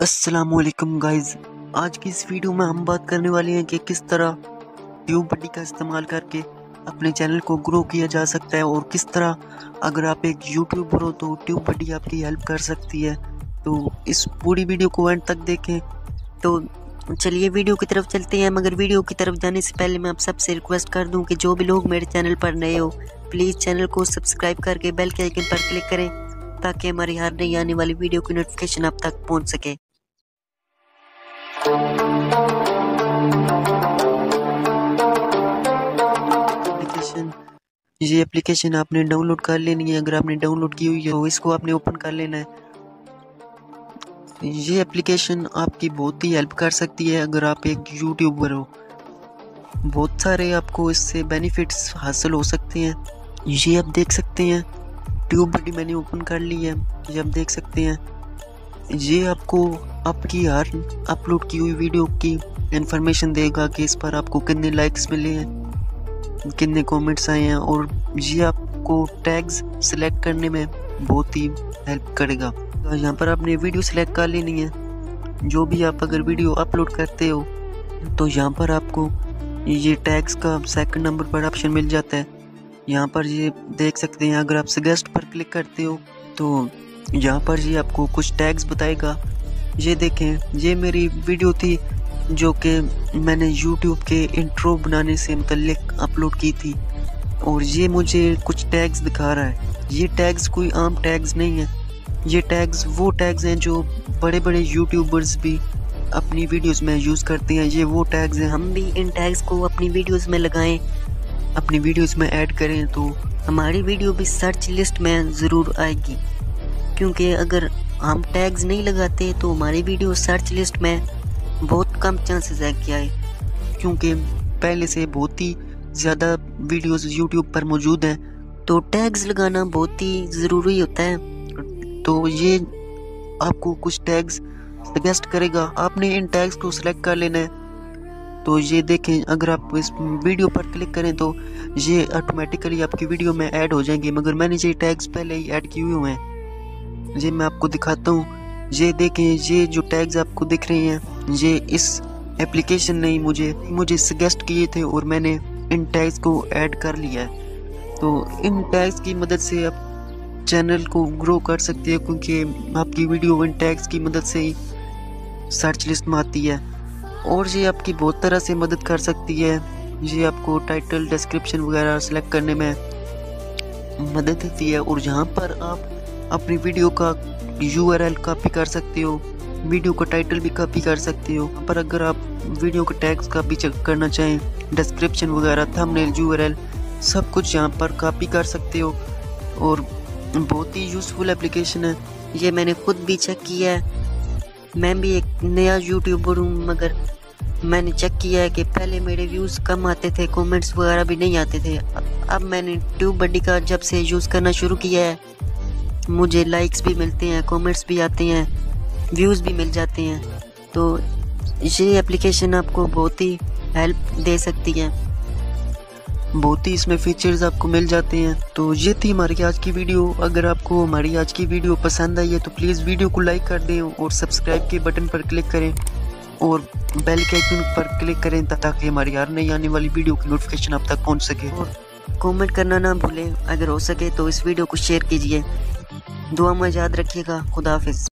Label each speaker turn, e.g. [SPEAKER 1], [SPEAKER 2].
[SPEAKER 1] अस्सलामुअलैकुम गाइज, आज की इस वीडियो में हम बात करने वाले हैं कि किस तरह ट्यूबबडी का इस्तेमाल करके अपने चैनल को ग्रो किया जा सकता है और किस तरह अगर आप एक यूट्यूबर हो तो ट्यूबबडी आपकी हेल्प कर सकती है। तो इस पूरी वीडियो को एंड तक देखें।
[SPEAKER 2] तो चलिए वीडियो की तरफ चलते हैं, मगर वीडियो की तरफ जाने से पहले मैं आप सबसे रिक्वेस्ट कर दूं कि जो भी लोग मेरे चैनल पर नए हो प्लीज़ चैनल को सब्सक्राइब करके बेल के आइकन पर क्लिक करें ताकि हमारी हर नई आने वाली वीडियो की नोटिफिकेशन आप तक पहुंच सके।
[SPEAKER 1] ये एप्लीकेशन आपने डाउनलोड कर लेनी है। अगर आपने डाउनलोड की हुई है तो इसको आपने ओपन कर लेना है। ये एप्लीकेशन आपकी बहुत ही हेल्प कर सकती है अगर आप एक यूट्यूबर हो। बहुत सारे आपको इससे बेनिफिट्स हासिल हो सकते हैं। ये आप देख सकते हैं, ट्यूबबडी मैंने ओपन कर ली है। ये आप देख सकते हैं, ये आपको आपकी हर अपलोड की हुई वीडियो की इंफॉर्मेशन देगा कि इस पर आपको कितने लाइक्स मिले हैं, कितने कमेंट्स आए हैं, और ये आपको टैग्स सिलेक्ट करने में बहुत ही हेल्प करेगा। तो यहाँ पर आपने वीडियो सिलेक्ट कर लेनी है। जो भी आप अगर वीडियो अपलोड करते हो तो यहाँ पर आपको ये टैग्स का सेकंड नंबर पर ऑप्शन मिल जाता है। यहाँ पर ये देख सकते हैं, अगर आप सजेस्ट पर क्लिक करते हो तो यहाँ पर ये आपको कुछ टैग्स बताएगा। ये देखें, ये मेरी वीडियो थी जो कि मैंने YouTube के इंट्रो बनाने से मुतल्लिक अपलोड की थी, और ये मुझे कुछ टैग्स दिखा रहा है। ये टैग्स कोई आम टैग्स नहीं है। ये टैग्स वो टैग्स हैं जो बड़े बड़े यूट्यूबर्स भी अपनी वीडियोस में यूज़ करते हैं। ये वो टैग्स हैं।
[SPEAKER 2] हम भी इन टैग्स को अपनी वीडियोस में लगाएं,
[SPEAKER 1] अपनी वीडियोस में ऐड करें तो
[SPEAKER 2] हमारी वीडियो भी सर्च लिस्ट में ज़रूर आएगी। क्योंकि अगर हम टैग्स नहीं लगाते तो हमारी वीडियो सर्च लिस्ट में बहुत कम चांसेस है कि आए,
[SPEAKER 1] क्योंकि पहले से बहुत ही ज़्यादा वीडियोस यूट्यूब पर मौजूद हैं।
[SPEAKER 2] तो टैग्स लगाना बहुत ही ज़रूरी होता है।
[SPEAKER 1] तो ये आपको कुछ टैग्स सजेस्ट करेगा। आपने इन टैग्स को सिलेक्ट कर लेना है। तो ये देखें, अगर आप इस वीडियो पर क्लिक करें तो ये ऑटोमेटिकली आपकी वीडियो में ऐड हो जाएंगे, मगर मैंने ये टैग्स पहले ही ऐड किए हुए हैं। ये मैं आपको दिखाता हूँ। ये देखें, ये जो टैग्स आपको दिख रहे हैं ये इस एप्लीकेशन ने मुझे सजेस्ट किए थे और मैंने इन टैग्स को ऐड कर लिया है। तो इन टैग्स की मदद से आप चैनल को ग्रो कर सकते हैं, क्योंकि आपकी वीडियो इन टैग्स की मदद से ही सर्च लिस्ट में आती है। और ये आपकी बहुत तरह से मदद कर सकती है। ये आपको टाइटल, डिस्क्रिप्शन वगैरह सेलेक्ट करने में मदद देती है, और यहाँ पर आप अपनी वीडियो का URL कॉपी कर सकते हो, वीडियो का टाइटल भी कॉपी कर सकते हो। पर अगर आप वीडियो के टैग्स का भी चेक करना चाहें, डिस्क्रिप्शन वगैरह, थंबनेल, URL सब कुछ यहाँ पर कॉपी कर सकते हो। और बहुत ही यूज़फुल एप्लीकेशन है।
[SPEAKER 2] ये मैंने खुद भी चेक किया है। मैं भी एक नया यूट्यूबर हूँ, मगर मैंने चेक किया है कि पहले मेरे व्यूज़ कम आते थे, कमेंट्स वगैरह भी नहीं आते थे। अब मैंने ट्यूबबडी का जब से यूज़ करना शुरू किया है मुझे लाइक्स भी मिलते हैं, कमेंट्स भी आते हैं, व्यूज़ भी मिल जाते हैं। तो ये एप्लीकेशन आपको बहुत ही हेल्प दे सकती है।
[SPEAKER 1] बहुत ही इसमें फीचर्स आपको मिल जाते हैं। तो ये थी हमारी आज की वीडियो। अगर आपको हमारी आज की वीडियो पसंद आई है तो प्लीज़ वीडियो को लाइक कर दें और सब्सक्राइब के बटन पर क्लिक करें और बेल के आइकन पर क्लिक करें ताकि हमारी हर नई आने वाली वीडियो की नोटिफिकेशन आप तक पहुंच सके।
[SPEAKER 2] और कमेंट करना ना भूलें। अगर हो सके तो इस वीडियो को शेयर कीजिए। दुआ में याद रखिएगा। खुदा हाफिज़।